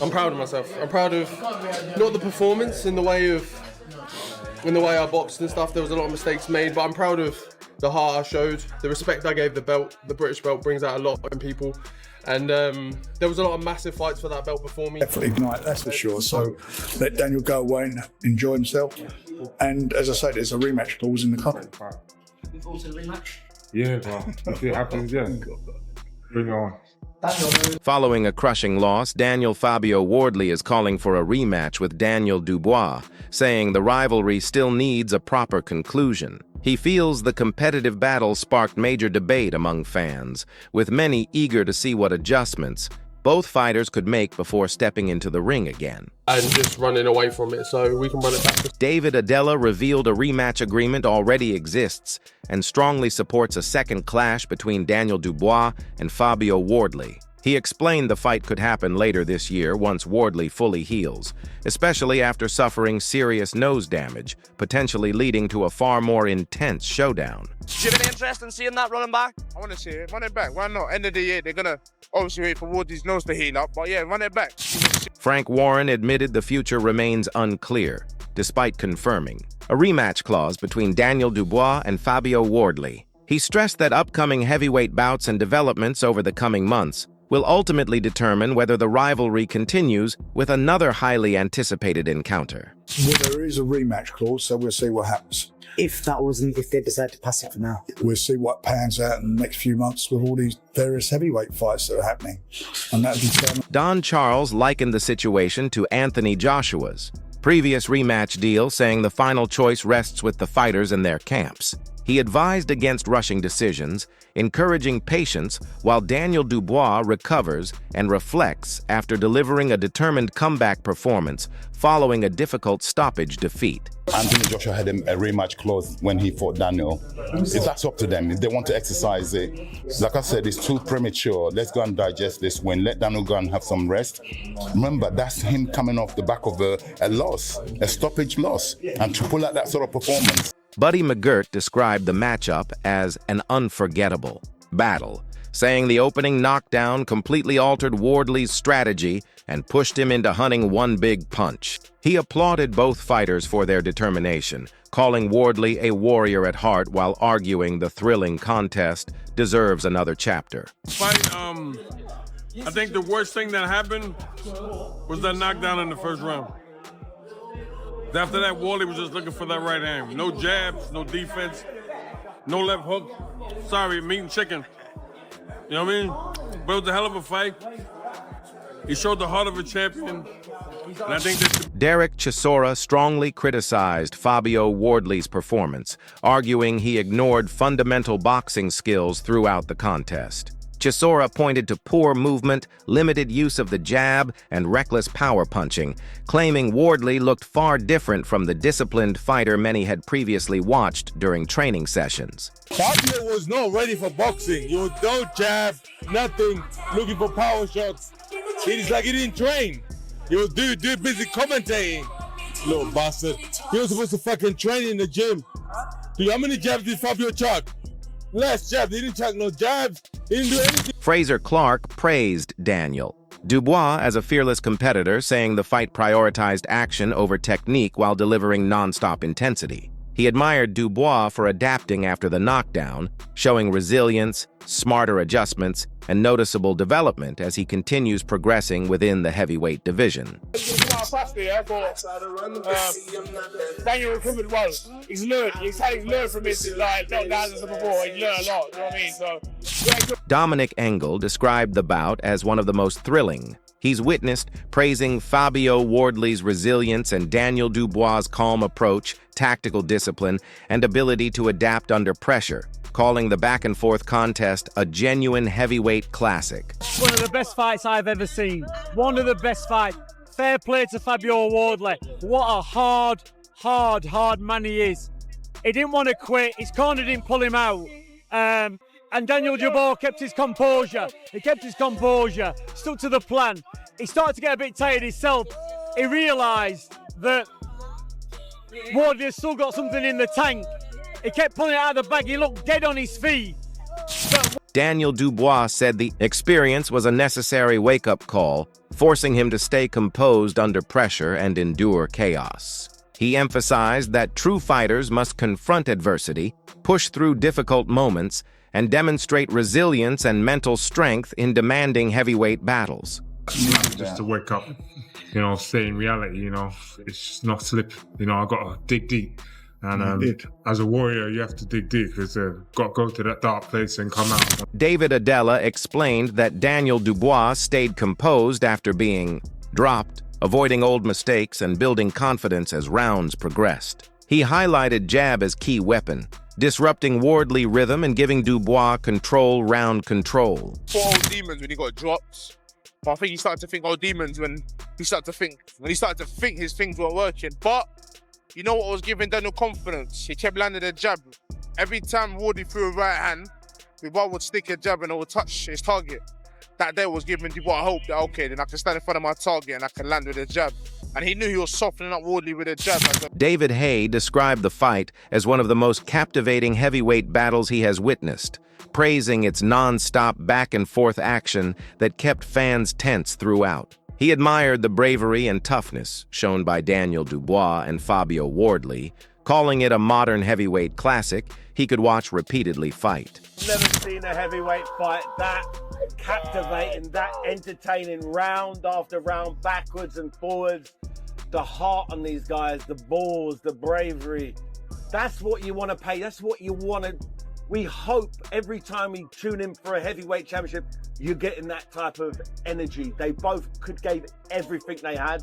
I'm proud of myself. I'm proud of not the performance in the way I boxed and stuff. There was a lot of mistakes made, but I'm proud of the heart I showed, the respect I gave the belt. The British belt brings out a lot in people. And there was a lot of massive fights for that belt before me. Definitely tonight, that's for sure. So let Daniel go away and enjoy himself. And as I say, there's a rematch clause in the contract. We've also the rematch. Yeah, well, if it happens, yeah. Bring it on. Following a crushing loss, Daniel Fabio Wardley is calling for a rematch with Daniel Dubois, saying the rivalry still needs a proper conclusion. He feels the competitive battle sparked major debate among fans, with many eager to see what adjustments both fighters could make before stepping into the ring again. And just running away from it so we can run it back. David Adela revealed a rematch agreement already exists and strongly supports a second clash between Daniel Dubois and Fabio Wardley. He explained the fight could happen later this year once Wardley fully heals, especially after suffering serious nose damage, potentially leading to a far more intense showdown. Do you have any interest in seeing that running back? I want to see it. Run it back. Why not? End of the year, they're going to obviously wait for Wardley's nose to heal up, but yeah, run it back. Frank Warren admitted the future remains unclear, despite confirming a rematch clause between Daniel Dubois and Fabio Wardley. He stressed that upcoming heavyweight bouts and developments over the coming months will ultimately determine whether the rivalry continues with another highly anticipated encounter. Well, there is a rematch clause, so we'll see what happens. If they decide to pass it for now. We'll see what pans out in the next few months with all these various heavyweight fights that are happening. And that'll determine. Don Charles likened the situation to Anthony Joshua's previous rematch deal, saying the final choice rests with the fighters and their camps. He advised against rushing decisions, encouraging patience while Daniel Dubois recovers and reflects after delivering a determined comeback performance following a difficult stoppage defeat. Anthony Joshua had a rematch clause when he fought Daniel. If that's up to them, if they want to exercise it. Like I said, it's too premature. Let's go and digest this win. Let Daniel go and have some rest. Remember, that's him coming off the back of a loss, a stoppage loss, and to pull out that sort of performance. Buddy McGirt described the matchup as an unforgettable battle, saying the opening knockdown completely altered Wardley's strategy and pushed him into hunting one big punch. He applauded both fighters for their determination, calling Wardley a warrior at heart while arguing the thrilling contest deserves another chapter. I think the worst thing that happened was that knockdown in the first round. After that, Wardley was just looking for that right hand. No jabs, no defense, no left hook. Sorry, meat and chicken. You know what I mean? But it was a hell of a fight. He showed the heart of a champion. And I think that Derek Chisora strongly criticized Fabio Wardley's performance, arguing he ignored fundamental boxing skills throughout the contest. Chisora pointed to poor movement, limited use of the jab, and reckless power punching, claiming Wardley looked far different from the disciplined fighter many had previously watched during training sessions. Fabio was not ready for boxing. You no jab, nothing, looking for power shots. It's like he didn't train. He was busy commentating. Little bastard. He was supposed to fucking train in the gym. Dude, how many jabs did Fabio chuck? Less jabs. He didn't chuck no jabs. He didn't do anything. Frazer Clarke praised Daniel Dubois as a fearless competitor, saying the fight prioritized action over technique while delivering nonstop intensity. He admired Dubois for adapting after the knockdown, showing resilience, smarter adjustments, and noticeable development as he continues progressing within the heavyweight division. Daniel recovered well. He's learned from his knockdowns and before. He learned a lot, you know what I mean? So, Dominic Engel described the bout as one of the most thrilling he's witnessed, praising Fabio Wardley's resilience and Daniel Dubois' calm approach, tactical discipline, and ability to adapt under pressure, calling the back-and-forth contest a genuine heavyweight classic. One of the best fights I've ever seen. One of the best fights. Fair play to Fabio Wardley. What a hard man he is. He didn't want to quit. His corner didn't pull him out. And Daniel Dubois kept his composure. He kept his composure, stuck to the plan. He started to get a bit tired himself. He realised that Wardley has still got something in the tank. He kept pulling it out of the bag. He looked dead on his feet. But Daniel Dubois said the experience was a necessary wake-up call, forcing him to stay composed under pressure and endure chaos. He emphasized that true fighters must confront adversity, push through difficult moments, and demonstrate resilience and mental strength in demanding heavyweight battles. Just to wake up, stay in reality, it's just not slip. I got to dig deep. And as a warrior, you have to dig deep because got to go to that dark place and come out. David Adela explained that Daniel Dubois stayed composed after being dropped, avoiding old mistakes and building confidence as rounds progressed. He highlighted jab as key weapon, disrupting Wardley rhythm and giving Dubois round control. For old demons when he got dropped, but I think he started to think old demons when he started to think his things weren't working. But you know what was giving Daniel confidence? He kept landing a jab. Every time Wardley threw a right hand, Dubois would stick a jab and it would touch his target. That day was giving Dubois hope that, okay, then I can stand in front of my target and I can land with a jab. And he knew he was softening up Wardley with a jab. David Haye described the fight as one of the most captivating heavyweight battles he has witnessed, praising its non-stop back-and-forth action that kept fans tense throughout. He admired the bravery and toughness shown by Daniel Dubois and Fabio Wardley, calling it a modern heavyweight classic he could watch repeatedly fight. Never seen a heavyweight fight that captivating, that entertaining, round after round, backwards and forwards. The heart on these guys, the balls, the bravery. That's what you want to pay. That's what you want to. We hope every time we tune in for a heavyweight championship, you're getting that type of energy. They both gave everything they had.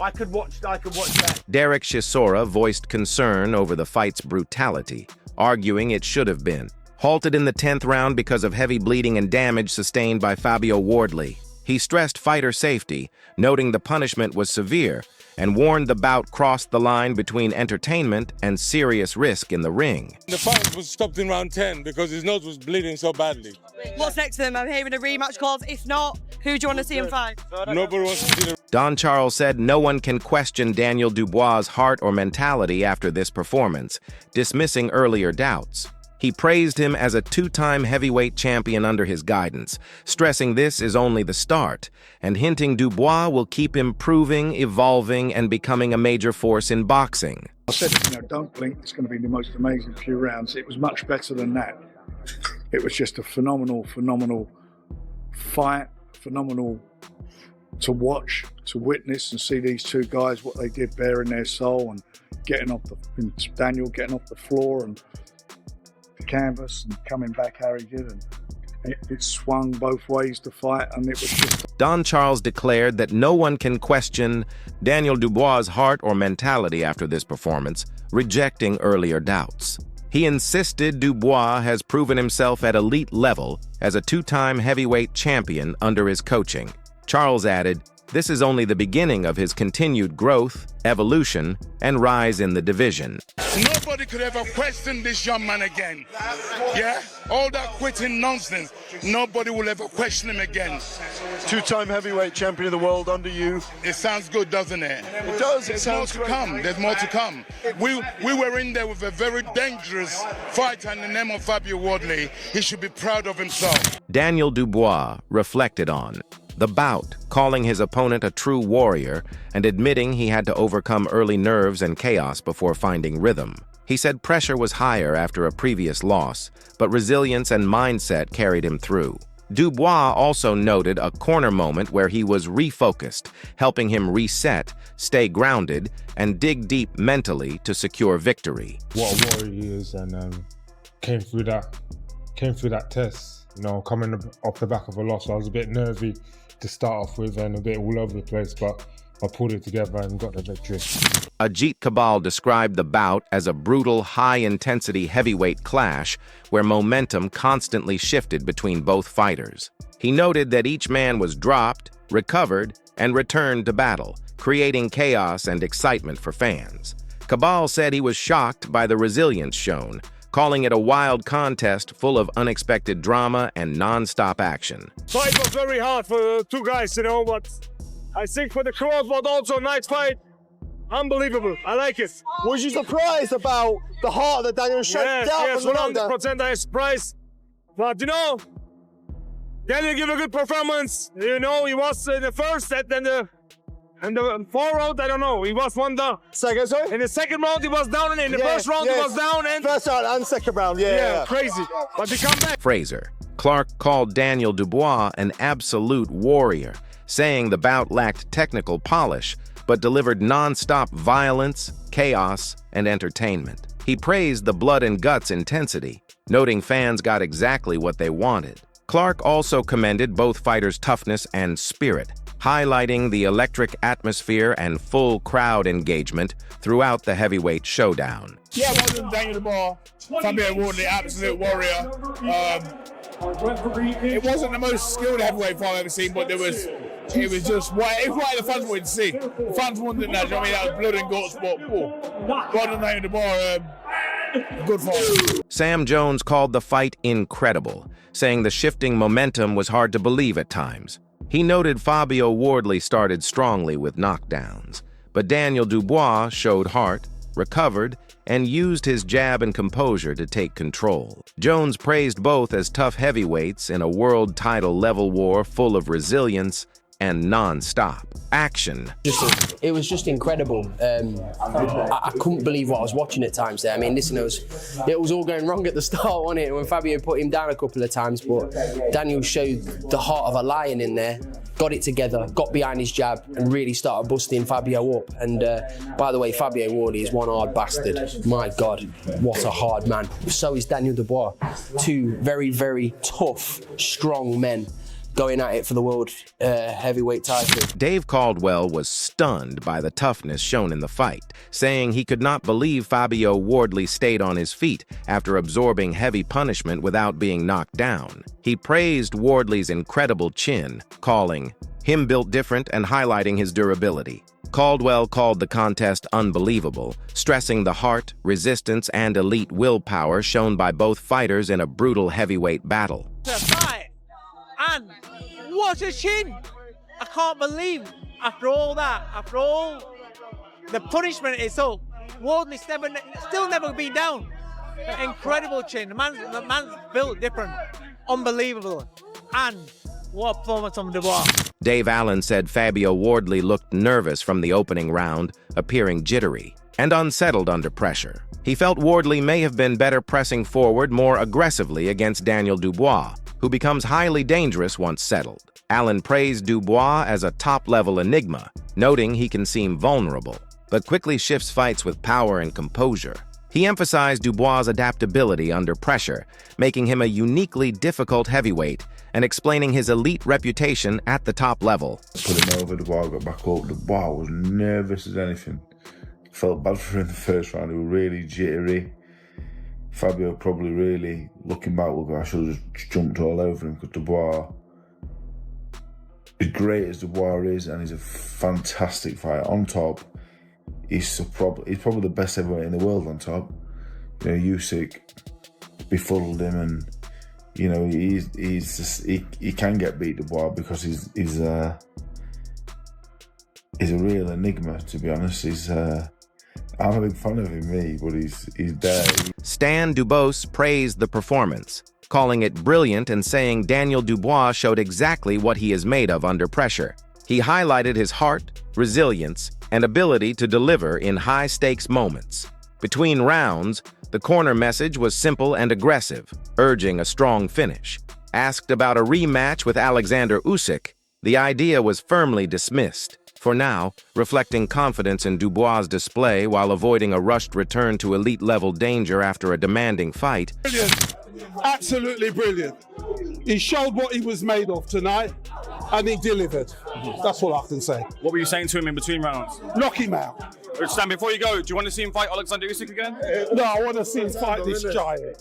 I could watch that. Derek Chisora voiced concern over the fight's brutality, arguing it should have been. Halted in the 10th round because of heavy bleeding and damage sustained by Fabio Wardley. He stressed fighter safety, noting the punishment was severe, and warned the bout crossed the line between entertainment and serious risk in the ring. The fight was stopped in round 10 because his nose was bleeding so badly. What's next for them? I'm hearing a rematch calls. If not, who do you want to see him fight? Nobody wants to see them. Don Charles said no one can question Daniel Dubois' heart or mentality after this performance, dismissing earlier doubts. He praised him as a two-time heavyweight champion under his guidance, stressing this is only the start, and hinting Dubois will keep improving, evolving, and becoming a major force in boxing. I said, don't blink, it's going to be the most amazing few rounds. It was much better than that. It was just a phenomenal fight, phenomenal to watch, to witness and see these two guys, what they did bearing their soul and Daniel getting off the floor and canvas and coming back how he did, and it swung both ways to fight, and it was just... Don Charles declared that no one can question Daniel Dubois' heart or mentality after this performance, rejecting earlier doubts. He insisted Dubois has proven himself at elite level as a two-time heavyweight champion under his coaching. Charles added, this is only the beginning of his continued growth, evolution, and rise in the division. Nobody could ever question this young man again. Yeah? All that quitting nonsense, nobody will ever question him again. Two-time heavyweight champion of the world under you. It sounds good, doesn't it? It does. It sounds great. There's more to come. We were in there with a very dangerous fighter in the name of Fabio Wardley. He should be proud of himself. Daniel Dubois reflected on the bout, calling his opponent a true warrior and admitting he had to overcome early nerves and chaos before finding rhythm. He said pressure was higher after a previous loss, but resilience and mindset carried him through. Dubois also noted a corner moment where he was refocused, helping him reset, stay grounded, and dig deep mentally to secure victory. What a warrior he is, and came through that test. Coming off the back of a loss, I was a bit nervy to start off with and a bit all over the place, but I pulled it together and got the victory. Ajit Kabal described the bout as a brutal, high-intensity heavyweight clash where momentum constantly shifted between both fighters. He noted that each man was dropped, recovered, and returned to battle, creating chaos and excitement for fans. Kabal said he was shocked by the resilience shown, calling it a wild contest full of unexpected drama and non-stop action. Fight was very hard for two guys, but I think for the crowd, but also nice fight. Unbelievable. I like it. Was you surprised about the heart that Daniel showed? Yes, 100% I was surprised. But Daniel gave a good performance. You know, he was in the first set, and the fourth round, I don't know. He was one down. Second, sorry? In the second round, he was down, and in the first round, he was down. And first round and second round, yeah. Crazy. But he come back. Frazer Clarke called Daniel Dubois an absolute warrior, saying the bout lacked technical polish, but delivered non-stop violence, chaos, and entertainment. He praised the blood and guts intensity, noting fans got exactly what they wanted. Clarke also commended both fighters' toughness and spirit, highlighting the electric atmosphere and full crowd engagement throughout the heavyweight showdown. Yeah, well done, Daniel Dubois. Fabio Wardley, absolute warrior. It wasn't the most skilled heavyweight fight I've ever seen, but it was just what the fans wanted to see. The fans wanted that. I mean, that was blood and guts, but well done, Daniel Dubois. Good fight. Sam Jones called the fight incredible, saying the shifting momentum was hard to believe at times. He noted Fabio Wardley started strongly with knockdowns, but Daniel Dubois showed heart, recovered, and used his jab and composure to take control. Jones praised both as tough heavyweights in a world title level war full of resilience and non-stop action. It was just incredible. I couldn't believe what I was watching at times there. I mean, listen, it was all going wrong at the start, wasn't it? When Fabio put him down a couple of times, but Daniel showed the heart of a lion in there, got it together, got behind his jab, and really started busting Fabio up. And by the way, Fabio Wardley is one hard bastard. My God, what a hard man. So is Daniel Dubois. Two very, very tough, strong men going at it for the world heavyweight title. Dave Caldwell was stunned by the toughness shown in the fight, saying he could not believe Fabio Wardley stayed on his feet after absorbing heavy punishment without being knocked down. He praised Wardley's incredible chin, calling him built different and highlighting his durability. Caldwell called the contest unbelievable, stressing the heart, resistance, and elite willpower shown by both fighters in a brutal heavyweight battle. And what a chin! I can't believe after all that, after all the punishment itself, Wardley's still never been down. Incredible chin. The man's built different. Unbelievable. And what a performance from Dubois. Dave Allen said Fabio Wardley looked nervous from the opening round, appearing jittery and unsettled under pressure. He felt Wardley may have been better pressing forward more aggressively against Daniel Dubois, who becomes highly dangerous once settled. Allen praised Dubois as a top-level enigma, noting he can seem vulnerable, but quickly shifts fights with power and composure. He emphasized Dubois' adaptability under pressure, making him a uniquely difficult heavyweight and explaining his elite reputation at the top level. Put him over, Dubois got back up. Dubois was nervous as anything. Felt bad for him in the first round. He was really jittery. Fabio probably really, looking back, will go, I should have just jumped all over him, because Dubois, as great as Dubois is, and he's a fantastic fighter. On top, he's probably the best heavyweight in the world on top. You know, Usyk befuddled him, and you know, he can get beat Dubois because he's a real enigma, to be honest. I'm a big fan of him, but he's there. Stan Dubois praised the performance, calling it brilliant and saying Daniel Dubois showed exactly what he is made of under pressure. He highlighted his heart, resilience, and ability to deliver in high-stakes moments. Between rounds, the corner message was simple and aggressive, urging a strong finish. Asked about a rematch with Alexander Usyk, the idea was firmly dismissed, for now, reflecting confidence in Dubois' display while avoiding a rushed return to elite-level danger after a demanding fight. Brilliant. Absolutely brilliant. He showed what he was made of tonight, and he delivered. That's all I can say. What were you saying to him in between rounds? Knock him out. Stan, before you go, do you want to see him fight Alexander Usyk again? No, I want to see him fight this giant.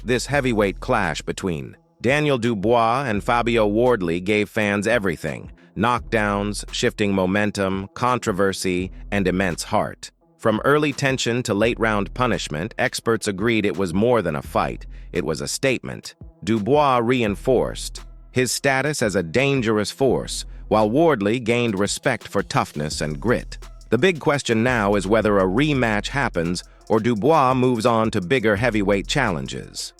This heavyweight clash between Daniel Dubois and Fabio Wardley gave fans everything: knockdowns, shifting momentum, controversy, and immense heart. From early tension to late-round punishment, experts agreed it was more than a fight. It was a statement. Dubois reinforced his status as a dangerous force, while Wardley gained respect for toughness and grit. The big question now is whether a rematch happens or Dubois moves on to bigger heavyweight challenges.